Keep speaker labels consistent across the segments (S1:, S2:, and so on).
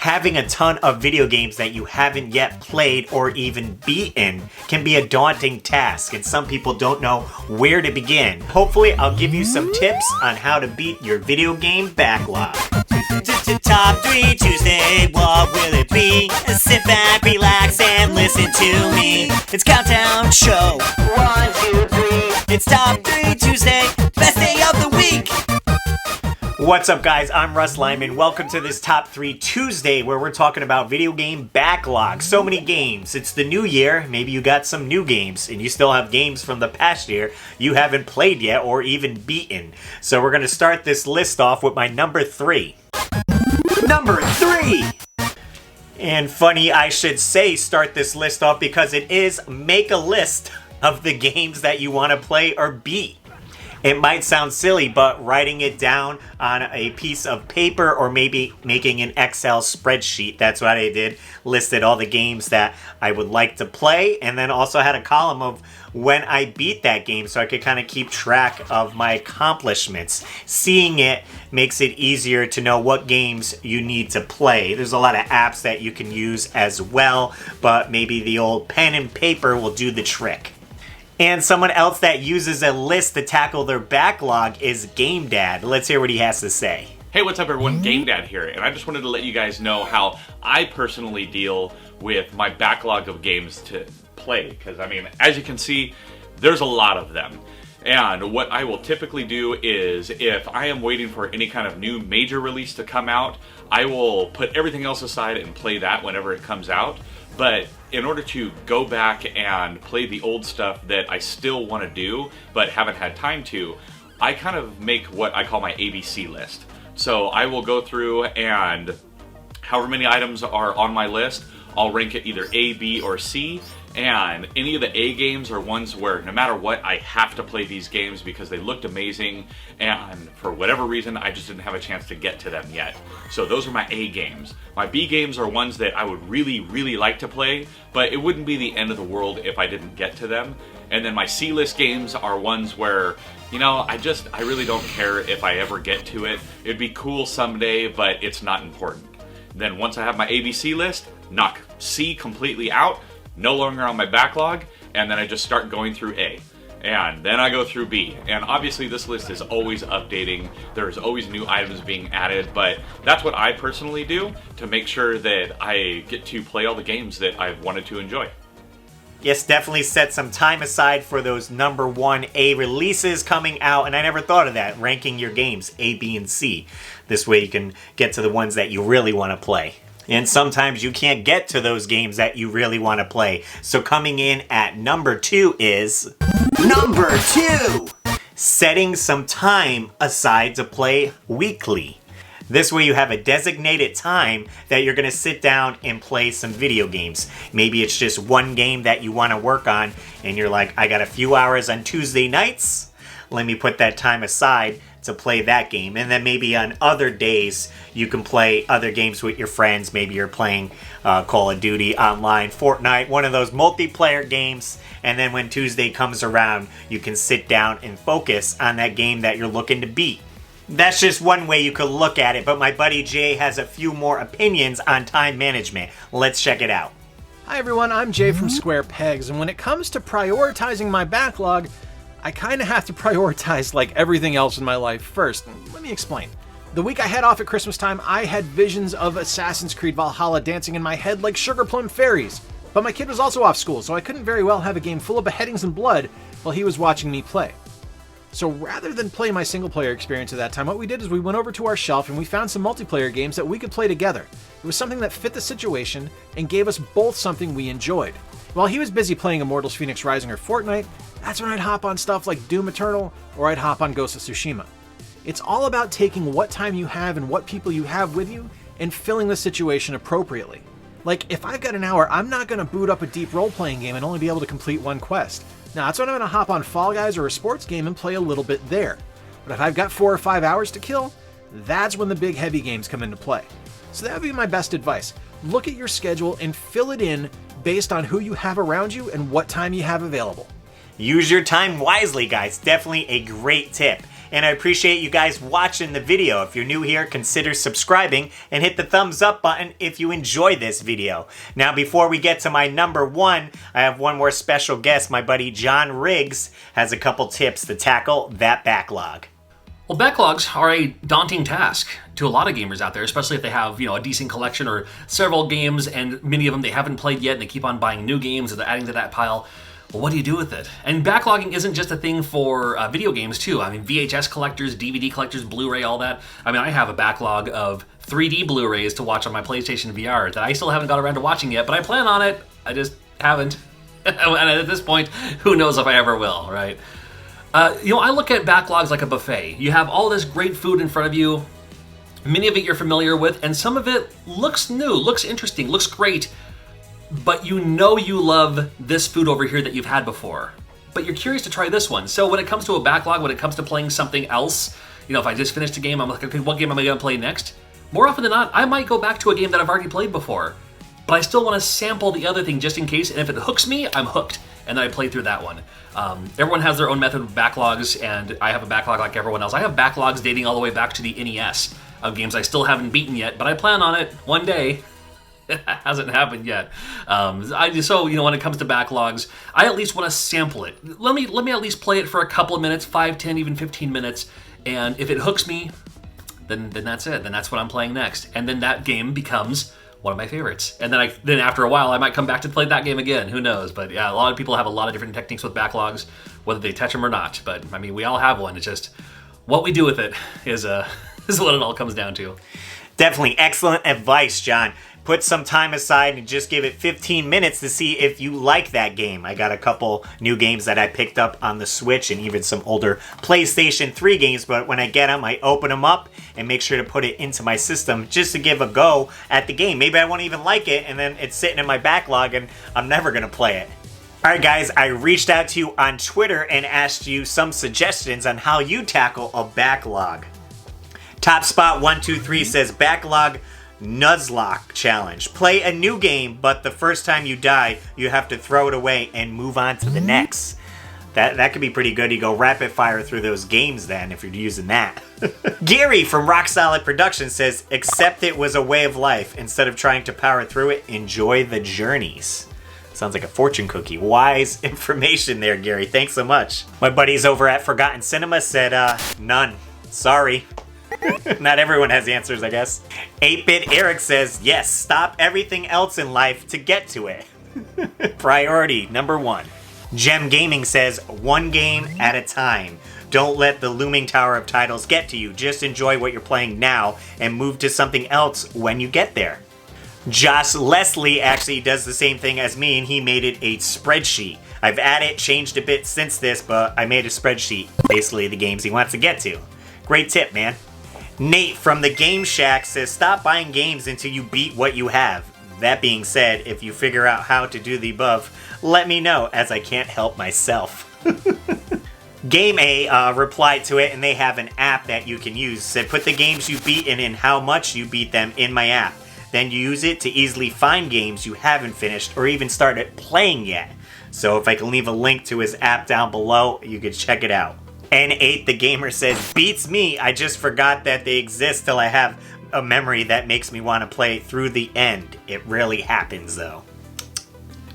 S1: Having a ton of video games that you haven't yet played or even beaten can be a daunting task, and some people don't know where to begin. Hopefully, I'll give you some tips on how to beat your video game backlog.
S2: Top 3 Tuesday, what will it be? Sit back, relax, and listen to me. It's Countdown Show. 1, 2, 3. It's Top 3 Tuesday, best day of the week.
S1: What's up, guys? I'm RussLyman. Welcome to this Top 3 Tuesday where we're talking about video game backlog. So many games. It's the new year. Maybe you got some new games and you still have games from the past year you haven't played yet or even beaten. So we're going to start this list off with my number 3. Number 3! And funny I should say start this list off because it is make a list of the games that you want to play or beat. It might sound silly, but writing it down on a piece of paper or maybe making an Excel spreadsheet, that's what I did. Listed all the games that I would like to play and then also had a column of when I beat that game so I could kind of keep track of my accomplishments. Seeing it makes it easier to know what games you need to play. There's a lot of apps that you can use as well, but maybe the old pen and paper will do the trick. And someone else that uses a list to tackle their backlog is GameDad. Let's hear what he has to say.
S3: Hey, what's up everyone? GameDad here, and I just wanted to let you guys know how I personally deal with my backlog of games to play. Because, I mean, as you can see, there's a lot of them. And what I will typically do is, if I am waiting for any kind of new major release to come out, I will put everything else aside and play that whenever it comes out. But in order to go back and play the old stuff that I still want to do but haven't had time to, I kind of make what I call my ABC list. So I will go through and however many items are on my list, I'll rank it either A, B, or C. And any of the A games are ones where no matter what, I have to play these games because they looked amazing and for whatever reason, I just didn't have a chance to get to them yet. So those are my A games. My B games are ones that I would really, really like to play, but it wouldn't be the end of the world if I didn't get to them. And then my C list games are ones where, you know, I really don't care if I ever get to it. It'd be cool someday, but it's not important. Then once I have my ABC list, knock C completely out, no longer on my backlog, and then I just start going through A. And then I go through B. And obviously this list is always updating. There's always new items being added, but that's what I personally do to make sure that I get to play all the games that I've wanted to enjoy.
S1: Yes, definitely set some time aside for those number 1 A releases coming out, and I never thought of that, ranking your games A, B, and C. This way you can get to the ones that you really want to play. And sometimes you can't get to those games that you really want to play. So coming in at number 2 is... Number 2! Setting some time aside to play weekly. This way you have a designated time that you're going to sit down and play some video games. Maybe it's just one game that you want to work on and you're like, I got a few hours on Tuesday nights. Let me put that time aside to play that game. And then maybe on other days you can play other games with your friends. Maybe you're playing Call of Duty online, Fortnite, one of those multiplayer games. And then when Tuesday comes around, you can sit down and focus on that game that you're looking to beat. That's just one way you could look at it, but my buddy Jay has a few more opinions on time management. Let's check it out.
S4: Hi everyone, I'm Jay from Square Pegs, and when it comes to prioritizing my backlog, I kind of have to prioritize like everything else in my life first. Let me explain. The week I had off at Christmas time, I had visions of Assassin's Creed Valhalla dancing in my head like sugar plum fairies. But my kid was also off school, so I couldn't very well have a game full of beheadings and blood while he was watching me play. So rather than play my single player experience at that time, what we did is we went over to our shelf and we found some multiplayer games that we could play together. It was something that fit the situation and gave us both something we enjoyed. While he was busy playing Immortals Fenyx Rising or Fortnite, that's when I'd hop on stuff like Doom Eternal or I'd hop on Ghost of Tsushima. It's all about taking what time you have and what people you have with you and filling the situation appropriately. Like, if I've got an hour, I'm not going to boot up a deep role-playing game and only be able to complete one quest. Now, that's when I'm going to hop on Fall Guys or a sports game and play a little bit there. But if I've got 4 or 5 hours to kill, that's when the big heavy games come into play. So that would be my best advice. Look at your schedule and fill it in based on who you have around you and what time you have available.
S1: Use your time wisely, guys. Definitely a great tip. and I appreciate you guys watching the video. If you're new here, consider subscribing and hit the thumbs up button if you enjoy this video. Now, before we get to my number 1, I have one more special guest. My buddy John Riggs has a couple tips to tackle that backlog.
S5: Well, backlogs are a daunting task to a lot of gamers out there, especially if they have, a decent collection or several games, and many of them they haven't played yet, and they keep on buying new games and they're adding to that pile. Well, what do you do with it? And backlogging isn't just a thing for video games, too. I mean, VHS collectors, DVD collectors, Blu-ray, all that. I mean, I have a backlog of 3D Blu-rays to watch on my PlayStation VR that I still haven't got around to watching yet, but I plan on it. I just haven't. And at this point, who knows if I ever will, right? I look at backlogs like a buffet. You have all this great food in front of you. Many of it you're familiar with, and some of it looks new, looks interesting, looks great, but you love this food over here that you've had before. But you're curious to try this one. So when it comes to a backlog, when it comes to playing something else, if I just finished a game, I'm like, okay, what game am I going to play next? More often than not, I might go back to a game that I've already played before, but I still want to sample the other thing just in case, and if it hooks me, I'm hooked. And then I play through that one. Everyone has their own method of backlogs, and I have a backlog like everyone else. I have backlogs dating all the way back to the NES of games I still haven't beaten yet, but I plan on it one day. It hasn't happened yet. When it comes to backlogs, I at least want to sample it. Let me at least play it for a couple of minutes, 5, 10, even 15 minutes, and if it hooks me, then that's it. Then that's what I'm playing next. And then that game becomes one of my favorites. And then after a while, I might come back to play that game again. Who knows? But yeah, a lot of people have a lot of different techniques with backlogs, whether they touch them or not. But I mean, we all have one. It's just what we do with it is what it all comes down to.
S1: Definitely excellent advice, John. Put some time aside and just give it 15 minutes to see if you like that game. I got a couple new games that I picked up on the Switch and even some older PlayStation 3 games, but when I get them, I open them up and make sure to put it into my system just to give a go at the game. Maybe I won't even like it, and then it's sitting in my backlog and I'm never going to play it. Alright guys, I reached out to you on Twitter and asked you some suggestions on how you tackle a backlog. Top Spot 123 says backlog Nuzlocke challenge. Play a new game, but the first time you die, you have to throw it away and move on to the next. That could be pretty good. You go rapid fire through those games then, if you're using that. Gary from Rock Solid Productions says, accept it was a way of life. Instead of trying to power through it, enjoy the journeys. Sounds like a fortune cookie. Wise information there, Gary. Thanks so much. My buddies over at Forgotten Cinema said, none. Sorry. Not everyone has answers, I guess. 8-Bit Eric says, yes, stop everything else in life to get to it. Priority number 1. Gem Gaming says, one game at a time. Don't let the looming tower of titles get to you. Just enjoy what you're playing now and move to something else when you get there. Josh Leslie actually does the same thing as me, and he made it a spreadsheet. I've added, changed a bit since this, but I made a spreadsheet. Basically the games he wants to get to. Great tip, man. Nate from the Game Shack says, stop buying games until you beat what you have. That being said, if you figure out how to do the above, let me know, as I can't help myself. Game A replied to it, and they have an app that you can use. Said, put the games you beat and how much you beat them in my app. Then you use it to easily find games you haven't finished or even started playing yet. So if I can leave a link to his app down below, you can check it out. N8 the Gamer says, beats me, I just forgot that they exist till I have a memory that makes me want to play through the end. It rarely happens though.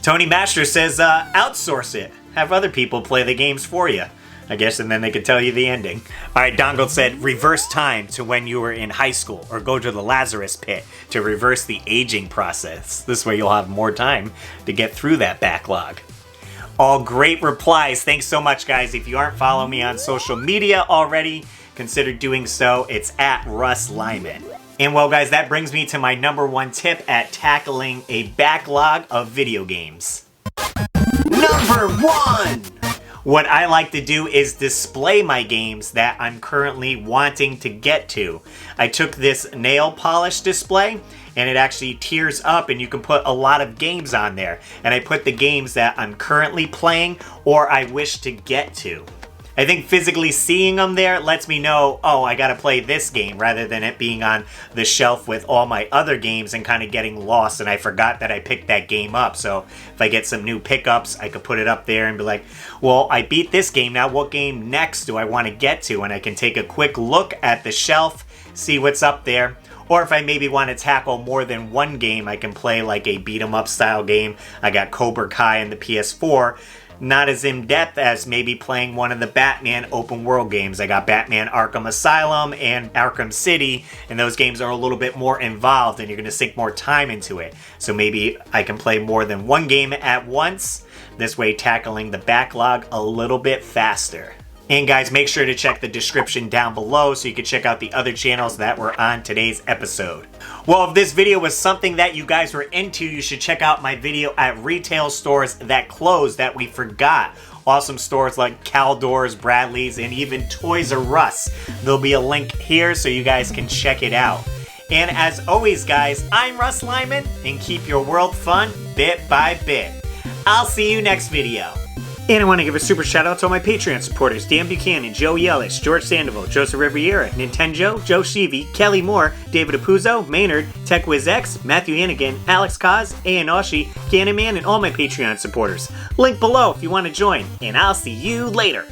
S1: Tony Master says, outsource it. Have other people play the games for you. I guess, and then they could tell you the ending. Alright, Dongle said, reverse time to when you were in high school, or go to the Lazarus pit to reverse the aging process. This way you'll have more time to get through that backlog. All great replies. Thanks so much, guys. If you aren't following me on social media already, consider doing so. It's at RussLyman. And well, guys, that brings me to my number 1 tip at tackling a backlog of video games. Number 1! What I like to do is display my games that I'm currently wanting to get to. I took this nail polish display, and it actually tiers up and you can put a lot of games on there. And I put the games that I'm currently playing or I wish to get to. I think physically seeing them there lets me know, oh, I gotta play this game, rather than it being on the shelf with all my other games and kind of getting lost and I forgot that I picked that game up. So if I get some new pickups, I could put it up there and be like, well, I beat this game, now what game next do I want to get to? And I can take a quick look at the shelf, see what's up there. Or if I maybe want to tackle more than one game, I can play like a beat 'em up style game. I got Cobra Kai in the PS4. Not as in-depth as maybe playing one of the Batman open world games. I got Batman Arkham Asylum and Arkham City, and those games are a little bit more involved and you're going to sink more time into it. So maybe I can play more than one game at once, this way tackling the backlog a little bit faster. And guys, make sure to check the description down below so you can check out the other channels that were on today's episode. Well, if this video was something that you guys were into, you should check out my video at retail stores that closed that we forgot. Awesome stores like Caldor's, Bradley's, and even Toys R Us. There'll be a link here so you guys can check it out. And as always, guys, I'm RussLyman, and keep your world fun bit by bit. I'll see you next video. And I want to give a super shout out to all my Patreon supporters: Dan Buchanan, Joe Yelich, George Sandoval, Joseph Riviera, Nintendo, Joe Sheevy, Kelly Moore, David Apuzzo, Maynard, TechWizX, Matthew Hannigan, Alex Kaz, Ian Oshie, Cannon, and all my Patreon supporters. Link below if you want to join, and I'll see you later.